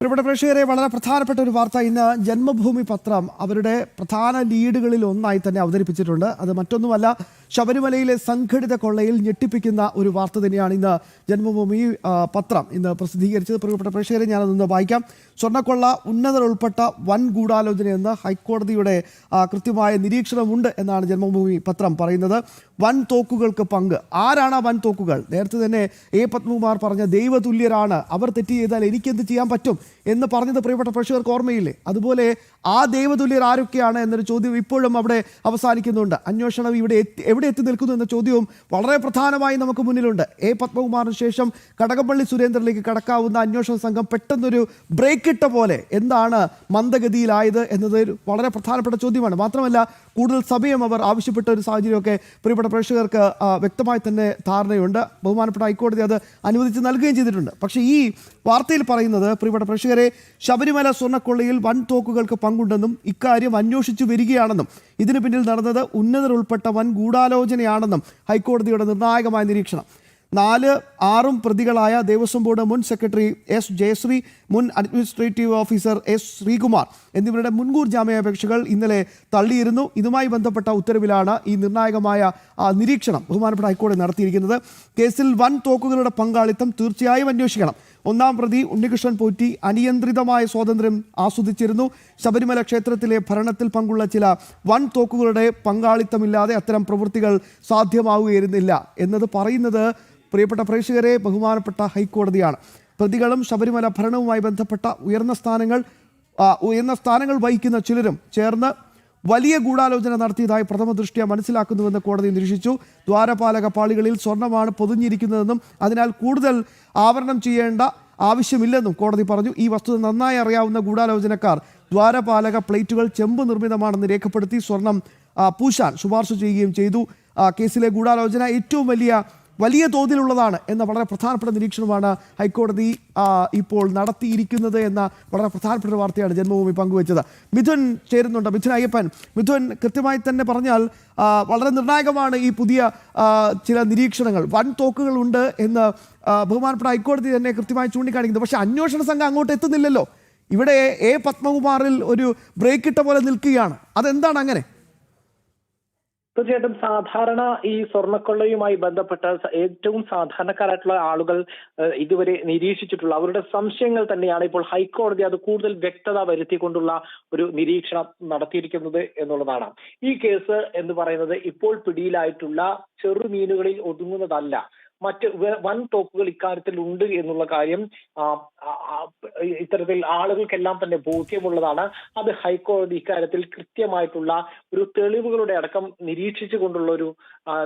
പ്രിയപ്പെട്ട പ്രേക്ഷകരെ, വളരെ പ്രധാനപ്പെട്ട ഒരു വാർത്ത ഇന്ന് ജന്മഭൂമി പത്രം അവരുടെ പ്രധാന ലീഡുകളിൽ ഒന്നായി തന്നെ അവതരിപ്പിച്ചിട്ടുണ്ട്. അത് മറ്റൊന്നുമല്ല, ശബരിമലയിലെ സംഘടിത കൊള്ളയിൽ ഞെട്ടിപ്പിക്കുന്ന ഒരു വാർത്ത തന്നെയാണ് ഇന്ന് ജന്മഭൂമി പത്രം ഇന്ന് പ്രസിദ്ധീകരിച്ചത്. പ്രിയപ്പെട്ട പ്രേക്ഷകരെ, ഞാനതൊന്ന് വായിക്കാം. സ്വർണ്ണക്കൊള്ള ഉന്നതർ ഉൾപ്പെട്ട വൻ ഗൂഢാലോചനയെന്ന് ഹൈക്കോടതിയുടെ കൃത്യമായ നിരീക്ഷണമുണ്ട് എന്നാണ് ജന്മഭൂമി പത്രം പറയുന്നത്. വൻ തോക്കുകൾക്ക് പങ്ക്. ആരാണ് ആ വൻ തോക്കുകൾ? നേരത്തെ തന്നെ എ പത്മകുമാർ പറഞ്ഞ ദൈവതുല്യരാണ്, അവർ തെറ്റ് ചെയ്താൽ എനിക്കെന്ത് ചെയ്യാൻ പറ്റും എന്ന് പറഞ്ഞത് പ്രിയപ്പെട്ട പ്രേക്ഷകർക്ക് ഓർമ്മയില്ലേ? അതുപോലെ ആ ദൈവതുല്യർ ആരൊക്കെയാണ് എന്നൊരു ചോദ്യം ഇപ്പോഴും അവിടെ അവസാനിക്കുന്നുണ്ട്. അന്വേഷണം എവിടെ എത്തി നിൽക്കുന്നു എന്ന ചോദ്യവും വളരെ പ്രധാനമായി നമുക്ക് മുന്നിലുണ്ട്. എ പത്മകുമാറിന് ശേഷം കടകംപള്ളി സുരേന്ദ്രനിലേക്ക് കടക്കാവുന്ന അന്വേഷണ സംഘം പെട്ടെന്നൊരു ബ്രേക്ക് ഇട്ട പോലെ എന്താണ് മന്ദഗതിയിലായത് എന്നത് വളരെ പ്രധാനപ്പെട്ട ചോദ്യമാണ്. മാത്രമല്ല, കൂടുതൽ സമയം അവർ ആവശ്യപ്പെട്ട ഒരു സാഹചര്യമൊക്കെ പ്രിയപ്പെട്ട പ്രേക്ഷകർക്ക് വ്യക്തമായി തന്നെ ധാരണയുണ്ട്. ബഹുമാനപ്പെട്ട ഹൈക്കോടതി അത് അനുവദിച്ച് നൽകുകയും ചെയ്തിട്ടുണ്ട്. പക്ഷേ ഈ വാർത്തയിൽ പറയുന്നത്, പ്രിയപ്പെട്ട പ്രേക്ഷകരെ, ശബരിമല സ്വർണ്ണക്കൊള്ളയിൽ വൻ തോക്കുകൾക്ക് പങ്കുണ്ടെന്നും ഇക്കാര്യം അന്വേഷിച്ചു വരികയാണെന്നും ഇതിന് പിന്നിൽ നടന്നത് ഉന്നതർ ഉൾപ്പെട്ട വൻ ഗൂഢാലോചനയാണെന്നും ഹൈക്കോടതിയുടെ നിർണായകമായ നിരീക്ഷണം. 4-6 പ്രതികളായ ദേവസ്വം ബോർഡ് മുൻ സെക്രട്ടറി എസ് ജയശ്രീ, മുൻ അഡ്മിനിസ്ട്രേറ്റീവ് ഓഫീസർ എസ് ശ്രീകുമാർ എന്നിവരുടെ മുൻകൂർ ജാമ്യാപേക്ഷകൾ ഇന്നലെ തള്ളിയിരുന്നു. ഇതുമായി ബന്ധപ്പെട്ട ഉത്തരവിലാണ് ഈ നിർണായകമായ നിരീക്ഷണം ബഹുമാനപ്പെട്ട ഹൈക്കോടതി നടത്തിയിരിക്കുന്നത്. കേസിൽ വൻ തോക്കുകളുടെ പങ്കാളിത്തം തീർച്ചയായും അന്വേഷിക്കണം. 1-ാം പ്രതി ഉണ്ണികൃഷ്ണൻ പോറ്റി അനിയന്ത്രിതമായ സ്വാതന്ത്ര്യം ആസ്വദിച്ചിരുന്നു. ശബരിമല ക്ഷേത്രത്തിലെ ഭരണത്തിൽ പങ്കുള്ള ചില വൻ തോക്കുകളുടെ പങ്കാളിത്തമില്ലാതെ അത്തരം പ്രവൃത്തികൾ സാധ്യമാവുകയായിരുന്നില്ല എന്നത് പറയുന്നത്, പ്രിയപ്പെട്ട പ്രേക്ഷകരെ, ബഹുമാനപ്പെട്ട ഹൈക്കോടതിയാണ്. പ്രതികളും ശബരിമല ഭരണവുമായി ബന്ധപ്പെട്ട ഉയർന്ന സ്ഥാനങ്ങൾ വഹിക്കുന്ന ചിലരും ചേർന്ന് വലിയ ഗൂഢാലോചന നടത്തിയതായി പ്രഥമ ദൃഷ്ട്യാ മനസ്സിലാക്കുന്നുവെന്ന് കോടതി നിരീക്ഷിച്ചു. ദ്വാരപാലക പാളികളിൽ സ്വർണ്ണമാണ് പൊതിഞ്ഞിരിക്കുന്നതെന്നും അതിനാൽ കൂടുതൽ ആവരണം ചെയ്യേണ്ട ആവശ്യമില്ലെന്നും കോടതി പറഞ്ഞു. ഈ വസ്തുത നന്നായി അറിയാവുന്ന ഗൂഢാലോചനക്കാർ ദ്വാരപാലക പ്ലേറ്റുകൾ ചെമ്പ് നിർമ്മിതമാണെന്ന് രേഖപ്പെടുത്തി സ്വർണം പൂശാൻ ശുപാർശ ചെയ്യുകയും ചെയ്തു. കേസിലെ ഗൂഢാലോചന ഏറ്റവും വലിയ തോതിലുള്ളതാണ് എന്ന വളരെ പ്രധാനപ്പെട്ട നിരീക്ഷണമാണ് ഹൈക്കോടതി ഇപ്പോൾ നടത്തിയിരിക്കുന്നത് എന്ന വളരെ പ്രധാനപ്പെട്ട വാർത്തയാണ് ജന്മഭൂമി പങ്കുവച്ചത്. മിഥുൻ ചേരുന്നുണ്ട്. മിഥുൻ അയ്യപ്പൻ, മിഥുൻ, കൃത്യമായി തന്നെ പറഞ്ഞാൽ വളരെ നിർണായകമാണ് ഈ പുതിയ ചില നിരീക്ഷണങ്ങൾ. വൻ തോക്കുകളുണ്ട് എന്ന് ബഹുമാനപ്പെട്ട ഹൈക്കോടതി തന്നെ കൃത്യമായി ചൂണ്ടിക്കാണിക്കുന്നത്. പക്ഷേ അന്വേഷണ സംഘം അങ്ങോട്ട് എത്തുന്നില്ലല്ലോ. ഇവിടെ എ പത്മകുമാറിൽ ഒരു ബ്രേക്ക് ഇട്ട പോലെ നിൽക്കുകയാണ്. അതെന്താണ് അങ്ങനെ? തീർച്ചയായിട്ടും സാധാരണ ഈ സ്വർണ്ണക്കൊള്ളയുമായി ബന്ധപ്പെട്ട ഏറ്റവും സാധാരണക്കാരായിട്ടുള്ള ആളുകൾ ഇതുവരെ നിരീക്ഷിച്ചിട്ടുള്ള അവരുടെ സംശയങ്ങൾ തന്നെയാണ് ഇപ്പോൾ ഹൈക്കോടതി അത് കൂടുതൽ വ്യക്തത വരുത്തിക്കൊണ്ടുള്ള ഒരു നിരീക്ഷണം നടത്തിയിരിക്കുന്നത് എന്നുള്ളതാണ്. ഈ കേസ് എന്ന് പറയുന്നത് ഇപ്പോൾ പിടിയിലായിട്ടുള്ള ചെറുമീനുകളിൽ ഒതുങ്ങുന്നതല്ല. മറ്റ് വൻ തോക്കുകൾ ഇക്കാര്യത്തിൽ ഉണ്ട് എന്നുള്ള കാര്യം ഇത്തരത്തിൽ ആളുകൾക്കെല്ലാം തന്നെ ബോധ്യമുള്ളതാണ്. അത് ഹൈക്കോടതി ഇക്കാര്യത്തിൽ കൃത്യമായിട്ടുള്ള ഒരു തെളിവുകളുടെ അടക്കം നിരീക്ഷിച്ചു കൊണ്ടുള്ള ഒരു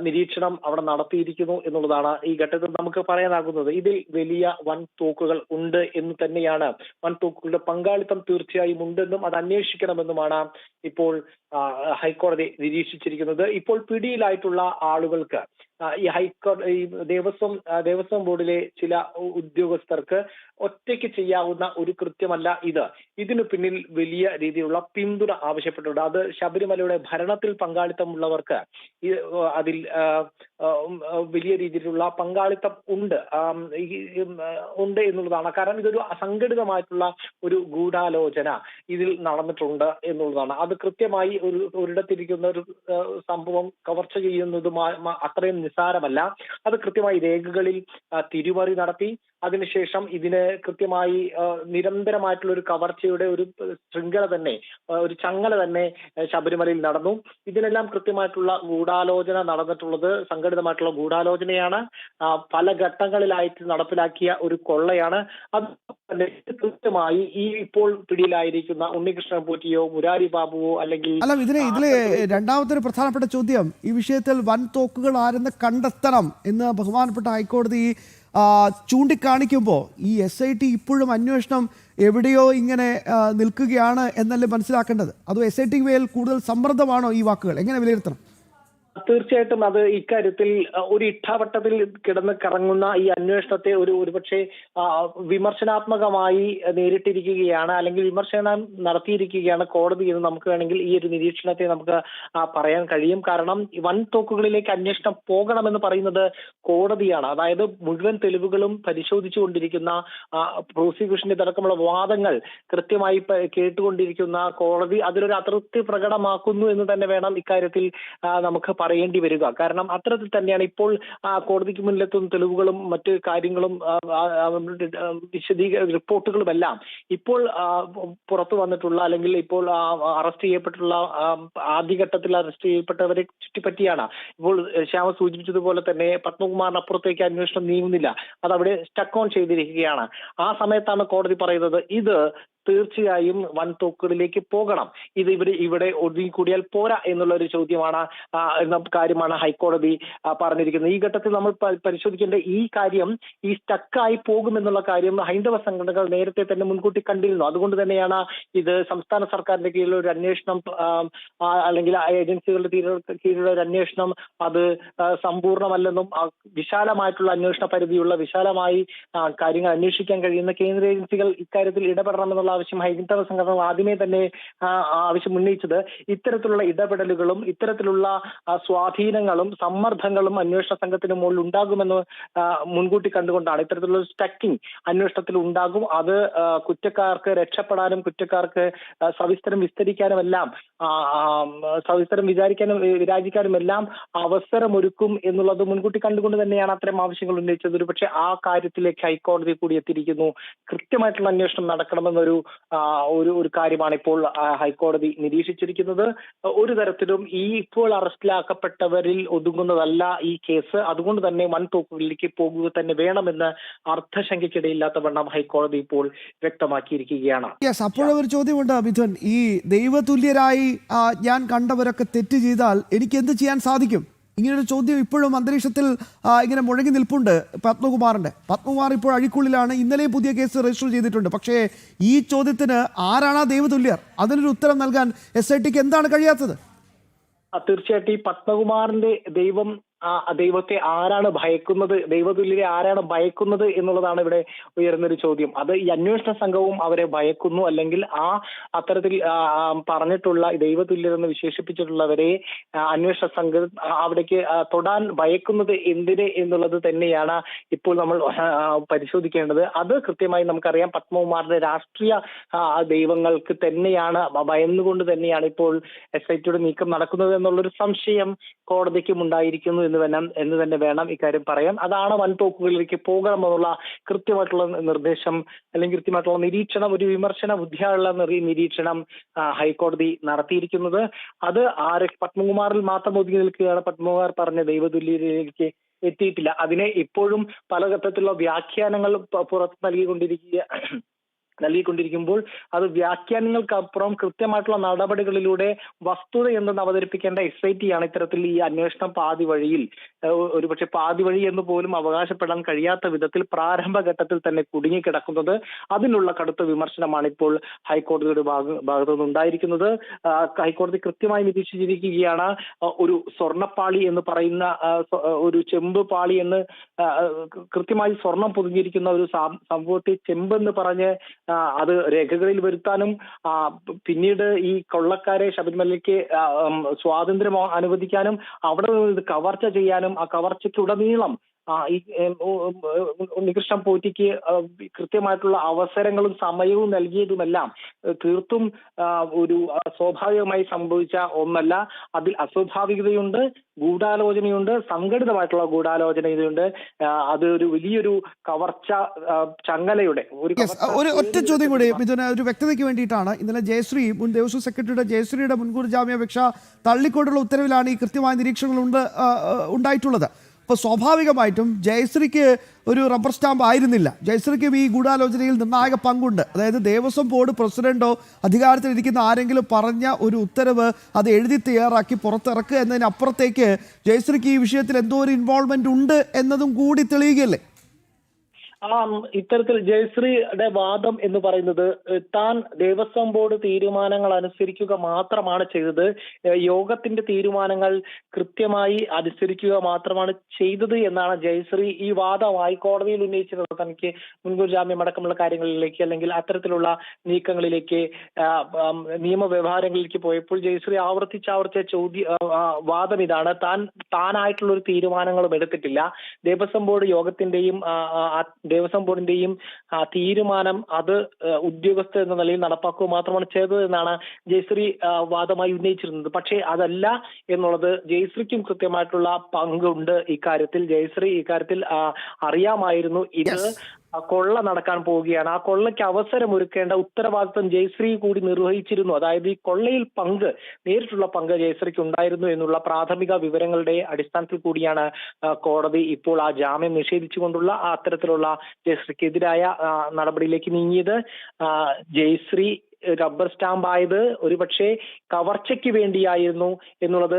നിരീക്ഷണം അവിടെ നടത്തിയിരിക്കുന്നു എന്നുള്ളതാണ് ഈ ഘട്ടത്തിൽ നമുക്ക് പറയാനാകുന്നത്. ഇതിൽ വലിയ വൻ തോക്കുകൾ ഉണ്ട് എന്ന് തന്നെയാണ്, വൻ തോക്കുകളുടെ പങ്കാളിത്തം തീർച്ചയായും ഉണ്ടെന്നും അത് അന്വേഷിക്കണമെന്നുമാണ് ഇപ്പോൾ ഹൈക്കോടതി നിരീക്ഷിച്ചിരിക്കുന്നത്. ഇപ്പോൾ പിടിയിലായിട്ടുള്ള ആളുകൾക്ക് ഈ ദേവസ്വം ബോർഡിലെ ചില ഉദ്യോഗസ്ഥർക്ക് ഒറ്റയ്ക്ക് ചെയ്യാവുന്ന ഒരു കൃത്യമല്ല ഇത്. ഇതിനു പിന്നിൽ വലിയ രീതിയിലുള്ള പിന്തുണ ആവശ്യപ്പെട്ടിട്ടുണ്ട്. അത് ശബരിമലയുടെ ഭരണത്തിൽ പങ്കാളിത്തമുള്ളവർക്ക് അതിൽ വലിയ രീതിയിലുള്ള പങ്കാളിത്തം ഉണ്ട് എന്നുള്ളതാണ്. കാരണം ഇതൊരു അസംഘടിതമായിട്ടുള്ള ഒരു ഗൂഢാലോചന ഇതിൽ നടന്നിട്ടുണ്ട് എന്നുള്ളതാണ്. അത് കൃത്യമായി ഒരിടത്തിരിക്കുന്ന ഒരു സംഭവം കവർച്ച ചെയ്യുന്നതും അത്രയും നിസ്സാരമല്ല. അത് കൃത്യമായി രേഖകളിൽ തിരിമറി നടത്തി അതിനുശേഷം ഇതിന് കൃത്യമായി നിരന്തരമായിട്ടുള്ള ഒരു കവർച്ചയുടെ ഒരു ശൃംഖല തന്നെ, ഒരു ചങ്ങല തന്നെ ശബരിമലയിൽ നടന്നു. ഇതിനെല്ലാം കൃത്യമായിട്ടുള്ള ഗൂഢാലോചന നടന്നിട്ടുള്ളത് സംഘടിതമായിട്ടുള്ള ഗൂഢാലോചനയാണ്. പല ഘട്ടങ്ങളിലായിട്ട് നടപ്പിലാക്കിയ ഒരു കൊള്ളയാണ്. അത് തന്നെ കൃത്യമായി ഈ ഇപ്പോൾ പിടിയിലായിരിക്കുന്ന ഉണ്ണികൃഷ്ണൻ പോറ്റിയോ മുരാരി ബാബുവോ അല്ലെങ്കിൽ ഇതിലെ രണ്ടാമത്തെ ഒരു പ്രധാനപ്പെട്ട ചോദ്യം, ഈ വിഷയത്തിൽ വൻ തോക്കുകൾ ആരെന്ന് കണ്ടെത്തണം എന്ന് ബഹുമാനപ്പെട്ട ഹൈക്കോടതി ചൂണ്ടിക്കാണിക്കുമ്പോൾ ഈ SIT ഇപ്പോഴും അന്വേഷണം എവിടെയോ ഇങ്ങനെ നിൽക്കുകയാണ് എന്നല്ലേ മനസ്സിലാക്കേണ്ടത്? അതോ SIT മേൽ കൂടുതൽ സമ്മർദ്ദമാണോ? ഈ വാക്കുകൾ എങ്ങനെ വിലയിരുത്തണം? തീർച്ചയായിട്ടും അത് ഇക്കാര്യത്തിൽ ഒരു ഇട്ടാവട്ടത്തിൽ കിടന്ന് കറങ്ങുന്ന ഈ അന്വേഷണത്തെ ഒരുപക്ഷെ വിമർശനാത്മകമായി നേരിട്ടിരിക്കുകയാണ്, അല്ലെങ്കിൽ വിമർശനം നടത്തിയിരിക്കുകയാണ് കോടതി എന്ന് നമുക്ക് വേണമെങ്കിൽ ഈ ഒരു നിരീക്ഷണത്തെ നമുക്ക് പറയാൻ കഴിയും. കാരണം വൻ തോക്കുകളിലേക്ക് അന്വേഷണം പോകണമെന്ന് പറയുന്നത് കോടതിയാണ്. അതായത് മുഴുവൻ തെളിവുകളും പരിശോധിച്ചുകൊണ്ടിരിക്കുന്ന, പ്രോസിക്യൂഷന്റെ അടക്കമുള്ള വാദങ്ങൾ കൃത്യമായി കേട്ടുകൊണ്ടിരിക്കുന്ന കോടതി അതിലൊരു അതൃപ്തി പ്രകടമാക്കുന്നു എന്ന് തന്നെ വേണം ഇക്കാര്യത്തിൽ നമുക്ക് പറയേണ്ടി വരിക. കാരണം അത്തരത്തിൽ തന്നെയാണ് ഇപ്പോൾ കോടതിക്ക് മുന്നിലെത്തുന്ന തെളിവുകളും മറ്റ് കാര്യങ്ങളും റിപ്പോർട്ടുകളുമെല്ലാം ഇപ്പോൾ പുറത്തു വന്നിട്ടുള്ള, അല്ലെങ്കിൽ ഇപ്പോൾ അറസ്റ്റ് ചെയ്യപ്പെട്ടുള്ള, ആദ്യഘട്ടത്തിൽ അറസ്റ്റ് ചെയ്യപ്പെട്ടവരെ ചുറ്റിപ്പറ്റിയാണ്. ഇപ്പോൾ ശ്യാമ സൂചിപ്പിച്ചതുപോലെ തന്നെ പത്മകുമാറിന് അപ്പുറത്തേക്ക് അന്വേഷണം നീങ്ങുന്നില്ല, അതവിടെ സ്റ്റക്ക് ഓൺ ചെയ്തിരിക്കുകയാണ്. ആ സമയത്താണ് കോടതി പറയുന്നത് ഇത് തീർച്ചയായും വൻ തോക്കുകളിലേക്ക് പോകണം, ഇത് ഇവിടെ ഒതുങ്ങിക്കൂടിയാൽ പോരാ എന്നുള്ള ഒരു ചോദ്യമാണ് എന്ന കാര്യമാണ് ഹൈക്കോടതി പറഞ്ഞിരിക്കുന്നത്. ഈ ഘട്ടത്തിൽ നമ്മൾ പരിശോധിക്കേണ്ട ഈ കാര്യം, ഈ സ്റ്റക്കായി പോകുമെന്നുള്ള കാര്യം ഹൈന്ദവ സംഘടനകൾ നേരത്തെ തന്നെ മുൻകൂട്ടി കണ്ടിരുന്നു. അതുകൊണ്ട് തന്നെയാണ് ഇത് സംസ്ഥാന സർക്കാരിന്റെ കീഴിലുള്ള ഒരു അന്വേഷണം, അല്ലെങ്കിൽ ഏജൻസികളുടെ കീഴിലുള്ള ഒരു അന്വേഷണം അത് സമ്പൂർണ്ണമല്ലെന്നും വിശാലമായിട്ടുള്ള അന്വേഷണ പരിധിയുള്ള, വിശാലമായി കാര്യങ്ങൾ അന്വേഷിക്കാൻ കഴിയുന്ന കേന്ദ്ര ഏജൻസികൾ ഇക്കാര്യത്തിൽ ഇടപെടണമെന്നുള്ള ആവശ്യം ഹൈന്ദവ സംഘടനകൾ ആദ്യമേ തന്നെ ആവശ്യം ഉന്നയിച്ചത്. ഇത്തരത്തിലുള്ള ഇടപെടലുകളും ഇത്തരത്തിലുള്ള സ്വാധീനങ്ങളും സമ്മർദ്ദങ്ങളും അന്വേഷണ സംഘത്തിന് മുകളിൽ ഉണ്ടാകുമെന്ന് മുൻകൂട്ടി കണ്ടുകൊണ്ടാണ് ഇത്തരത്തിലുള്ള സ്റ്റക്കിംഗ് അന്വേഷണത്തിൽ ഉണ്ടാകും. അത് കുറ്റക്കാർക്ക് രക്ഷപ്പെടാനും കുറ്റക്കാർക്ക് സവിസ്തരം വിസ്തരിക്കാനും എല്ലാം, സവിസ്തരം വിരാജിക്കാനും എല്ലാം അവസരമൊരുക്കും എന്നുള്ളത് മുൻകൂട്ടി കണ്ടുകൊണ്ട് തന്നെയാണ് അത്തരം ആവശ്യങ്ങൾ ഉന്നയിച്ചത്. ഒരുപക്ഷെ ആ കാര്യത്തിലേക്ക് ഹൈക്കോടതി കൂടി എത്തിയിരിക്കുന്നു. കൃത്യമായിട്ടുള്ള അന്വേഷണം നടക്കണമെന്നൊരു ഒരു കാര്യമാണ് ഇപ്പോൾ ഹൈക്കോടതി നിരീക്ഷിച്ചിരിക്കുന്നത്. ഒരു തരത്തിലും ഈ ഇപ്പോൾ അറസ്റ്റിലാക്കപ്പെട്ടവരിൽ ഒതുങ്ങുന്നതല്ല ഈ കേസ്. അതുകൊണ്ട് തന്നെ വൻ തോക്കുകളിലേക്ക് പോകുക തന്നെ വേണമെന്ന് അർത്ഥശങ്കയ്ക്കിടയില്ലാത്ത വണ്ണം ഹൈക്കോടതി ഇപ്പോൾ വ്യക്തമാക്കിയിരിക്കുകയാണ്. അപ്പോഴൊരു ചോദ്യമുണ്ട് മിഥുൻ, ഈ ദൈവതുല്യരായി ഞാൻ കണ്ടവരൊക്കെ തെറ്റ് ചെയ്താൽ എനിക്ക് എന്ത് ചെയ്യാൻ സാധിക്കും? ഇങ്ങനൊരു ചോദ്യം ഇപ്പോഴും അന്തരീക്ഷത്തിൽ ഇങ്ങനെ മുഴങ്ങി നിൽപ്പുണ്ട്. പത്മകുമാർ ഇപ്പോൾ അഴിക്കുള്ളിലാണ്. ഇന്നലെയും പുതിയ കേസ് രജിസ്റ്റർ ചെയ്തിട്ടുണ്ട്. പക്ഷേ ഈ ചോദ്യത്തിന് ആരാണ് ദൈവതുല്യർ? അതിനൊരു ഉത്തരം നൽകാൻ SITക്ക് എന്താണ് കഴിയാത്തത്? തീർച്ചയായിട്ടും ഈ പത്മകുമാറിന്റെ ദൈവത്തെ ആരാണ് ഭയക്കുന്നത്, ദൈവതുല്യരെ ആരാണ് ഭയക്കുന്നത് എന്നുള്ളതാണ് ഇവിടെ ഉയർന്നൊരു ചോദ്യം. അത് ഈ അന്വേഷണ സംഘവും അവരെ ഭയക്കുന്നു, അല്ലെങ്കിൽ അത്തരത്തിൽ പറഞ്ഞിട്ടുള്ള ദൈവതുല്യരെന്ന് വിശേഷിപ്പിച്ചിട്ടുള്ളവരെ അന്വേഷണ സംഘം അവിടേക്ക് തൊടാൻ ഭയക്കുന്നത് എന്തിന് എന്നുള്ളത് തന്നെയാണ് ഇപ്പോൾ നമ്മൾ പരിശോധിക്കേണ്ടത്. അത് കൃത്യമായി നമുക്കറിയാം. പത്മകുമാറിന്റെ രാഷ്ട്രീയ ദൈവങ്ങൾക്ക് തന്നെയാണ് ഭയന്നുകൊണ്ട് തന്നെയാണ് ഇപ്പോൾ SITയുടെ നീക്കം നടക്കുന്നത് എന്നുള്ളൊരു സംശയം കോടതിക്കും ഉണ്ടായിരിക്കുന്നു എന്ന് തന്നെ വേണം ഇക്കാര്യം പറയാൻ. അതാണ് വൻതോക്കുകളിലേക്ക് പോകണമെന്നുള്ള കൃത്യമായിട്ടുള്ള നിർദ്ദേശം, അല്ലെങ്കിൽ കൃത്യമായിട്ടുള്ള നിരീക്ഷണം, ഒരു വിമർശന ബുദ്ധിയുള്ള നിരീക്ഷണം ഹൈക്കോടതി നടത്തിയിരിക്കുന്നത്. അത് പത്മകുമാറിൽ മാത്രം ഒതുങ്ങി നിൽക്കുകയാണ്. പത്മകുമാർ പറഞ്ഞ ദൈവതുല്യതയിലേക്ക് എത്തിയിട്ടില്ല. അതിനെ ഇപ്പോഴും പല ഘട്ടത്തിലുള്ള വ്യാഖ്യാനങ്ങൾ പുറത്ത് നൽകിക്കൊണ്ടിരിക്കുമ്പോൾ അത് വ്യാഖ്യാനങ്ങൾക്കപ്പുറം കൃത്യമായിട്ടുള്ള നടപടികളിലൂടെ വസ്തുത എന്തെന്ന് അവതരിപ്പിക്കേണ്ട SIT ആണ് ഇത്തരത്തിൽ ഈ അന്വേഷണം പാതി വഴിയിൽ, ഒരുപക്ഷെ പാതി വഴി എന്ന് പോലും അവകാശപ്പെടാൻ കഴിയാത്ത വിധത്തിൽ പ്രാരംഭഘട്ടത്തിൽ തന്നെ കുടുങ്ങിക്കിടക്കുന്നത്. അതിനുള്ള കടുത്ത വിമർശനമാണ് ഇപ്പോൾ ഹൈക്കോടതിയുടെ ഭാഗത്തു നിന്നുണ്ടായിരിക്കുന്നത്. ഹൈക്കോടതി കൃത്യമായി നിരീക്ഷിച്ചിരിക്കുകയാണ്. ഒരു സ്വർണ്ണപ്പാളി എന്ന് പറയുന്ന, ഒരു ചെമ്പ് പാളി എന്ന് കൃത്യമായി സ്വർണം പൊതിഞ്ഞിരിക്കുന്ന ഒരു സംഭവത്തെ ചെമ്പെന്ന് പറഞ്ഞ് അത് രേഖകളിൽ വരുത്താനും പിന്നീട് ഈ കൊള്ളക്കാരെ ശബരിമലയ്ക്ക് സ്വാതന്ത്ര്യം അനുവദിക്കാനും അവിടെ നിന്ന് കവർച്ച ചെയ്യാനും ആ കവർച്ചയ്ക്കുടനീളം ഈ ഉണ്ണികൃഷ്ണൻ പോറ്റിക്ക് കൃത്യമായിട്ടുള്ള അവസരങ്ങളും സമയവും നൽകിയതുമെല്ലാം തീർത്തും ഒരു സ്വാഭാവികമായി സംഭവിച്ച ഒന്നല്ല. അതിൽ അസ്വാഭാവികതയുണ്ട്, ഗൂഢാലോചനയുണ്ട്, സംഘടിതമായിട്ടുള്ള ഗൂഢാലോചനയുണ്ട്. അത് ഒരു വലിയൊരു കവർച്ച ചങ്ങലയുടെ ഒരു ഒറ്റ ചോദ്യം കൂടി ഇതിന് ഒരു വ്യക്തതയ്ക്ക് വേണ്ടിയിട്ടാണ്. ഇന്നലെ ജയശ്രീ, മുൻ ദേവസ്വം സെക്രട്ടറിയുടെ ജയശ്രീയുടെ മുൻകൂർ ജാമ്യാപേക്ഷ തള്ളിക്കൊണ്ടുള്ള ഉത്തരവിലാണ് ഈ കൃത്യമായ നിരീക്ഷണങ്ങൾ ഉണ്ടായിട്ടുള്ളത്. അപ്പോൾ സ്വാഭാവികമായിട്ടും ജയശ്രീക്ക് ഒരു റബ്ബർ സ്റ്റാമ്പ് ആയിരുന്നില്ല. ജയശ്രീക്കും ഈ ഗൂഢാലോചനയിൽ നിർണായക പങ്കുണ്ട്. അതായത് ദേവസ്വം ബോർഡ് പ്രസിഡന്റോ അധികാരത്തിലിരിക്കുന്ന ആരെങ്കിലും പറഞ്ഞ ഒരു ഉത്തരവ് അത് എഴുതി തയ്യാറാക്കി പുറത്തിറക്കുക എന്നതിനപ്പുറത്തേക്ക് ജയശ്രീക്ക് ഈ വിഷയത്തിൽ എന്തോ ഒരു ഇൻവോൾവ്മെന്റ് ഉണ്ട് എന്നതും കൂടി തെളിയുകയല്ലേ? ഇത്തരത്തിൽ ജയശ്രീയുടെ വാദം എന്ന് പറയുന്നത് താൻ ദേവസ്വം ബോർഡ് തീരുമാനങ്ങൾ അനുസരിക്കുക മാത്രമാണ് ചെയ്തത്, യോഗത്തിന്റെ തീരുമാനങ്ങൾ കൃത്യമായി അനുസരിക്കുക മാത്രമാണ് ചെയ്തത് എന്നാണ് ജയശ്രീ ഈ വാദം ഹൈക്കോടതിയിൽ ഉന്നയിച്ചിട്ടുള്ളത്. തനിക്ക് മുൻകൂർ ജാമ്യം അടക്കമുള്ള കാര്യങ്ങളിലേക്ക് അല്ലെങ്കിൽ അത്തരത്തിലുള്ള നീക്കങ്ങളിലേക്ക് നിയമവ്യവഹാരങ്ങളിലേക്ക് പോയപ്പോൾ ജയശ്രീ ആവർത്തിച്ച വാദം ഇതാണ്, താനായിട്ടുള്ള ഒരു തീരുമാനങ്ങളും എടുത്തിട്ടില്ല, ദേവസ്വം ബോർഡ് യോഗത്തിന്റെയും ദേവസ്വം ബോർഡിന്റെയും തീരുമാനം അത് ഉദ്യോഗസ്ഥർ എന്ന നിലയിൽ നടപ്പാക്കുക മാത്രമാണ് ചെയ്തത് എന്നാണ് ജയശ്രീ വാദമായി ഉന്നയിച്ചിരുന്നത്. പക്ഷേ അതല്ല എന്നുള്ളത് ജയശ്രീക്കും കൃത്യമായിട്ടുള്ള പങ്കുണ്ട് ഇക്കാര്യത്തിൽ. ജയശ്രീ ഇക്കാര്യത്തിൽ അറിയാമായിരുന്നു ഇത് കൊള്ള നടക്കാൻ പോവുകയാണ്, ആ കൊള്ളയ്ക്ക് അവസരമൊരുക്കേണ്ട ഉത്തരവാദിത്വം ജയശ്രീ കൂടി നിർവഹിച്ചിരുന്നു. അതായത് ഈ കൊള്ളയിൽ നേരിട്ടുള്ള പങ്ക് ജയശ്രീക്ക് ഉണ്ടായിരുന്നു എന്നുള്ള പ്രാഥമിക വിവരങ്ങളുടെ അടിസ്ഥാനത്തിൽ കൂടിയാണ് കോടതി ഇപ്പോൾ ആ ജാമ്യം നിഷേധിച്ചുകൊണ്ടുള്ള അത്തരത്തിലുള്ള ജയശ്രീക്കെതിരായ നടപടിയിലേക്ക് നീങ്ങിയത്. ജയശ്രീ റബ്ബർ സ്റ്റാമ്പ് ആയത് ഒരുപക്ഷെ കവർച്ചയ്ക്ക് വേണ്ടിയായിരുന്നു എന്നുള്ളത്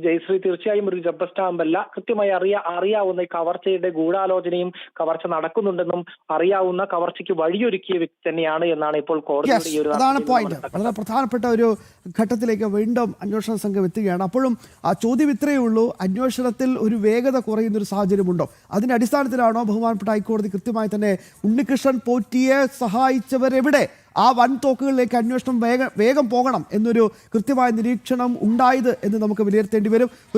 ജയശ്രീ തീർച്ചയായും ഒരു റബ്ബർ സ്റ്റാമ്പ് അല്ല, കൃത്യമായി അറിയാവുന്ന ഈ കവർച്ചയുടെ ഗൂഢാലോചനയും കവർച്ച നടക്കുന്നുണ്ടെന്നും അറിയാവുന്ന കവർച്ചയ്ക്ക് വഴിയൊരുക്കിയ വ്യക്തി തന്നെയാണ് എന്നാണ് ഇപ്പോൾ കോടതിയുടെ ഈ ഒരു അതാണ് പോയിന്റ്. വളരെ പ്രധാനപ്പെട്ട ഒരു ഘട്ടത്തിലേക്ക് വീണ്ടും അന്വേഷണ സംഘം എത്തുകയാണ്. അപ്പോഴും ആ ചോദ്യം ഇത്രയേ ഉള്ളൂ, അന്വേഷണത്തിൽ ഒരു വേഗത കുറയുന്ന ഒരു സാഹചര്യമുണ്ടോ? അതിന്റെ അടിസ്ഥാനത്തിലാണോ ബഹുമാനപ്പെട്ട ഹൈക്കോടതി കൃത്യമായി തന്നെ ഉണ്ണികൃഷ്ണൻ പോറ്റിയെ സഹായിച്ചവരെവിടെ, ആ വൻ തോക്കുകളിലേക്ക് അന്വേഷണം വേഗം പോകണം എന്നൊരു കൃത്യമായ നിരീക്ഷണം ഉണ്ടായത് എന്ന് നമുക്ക് വിലയിരുത്തേണ്ടി വരും.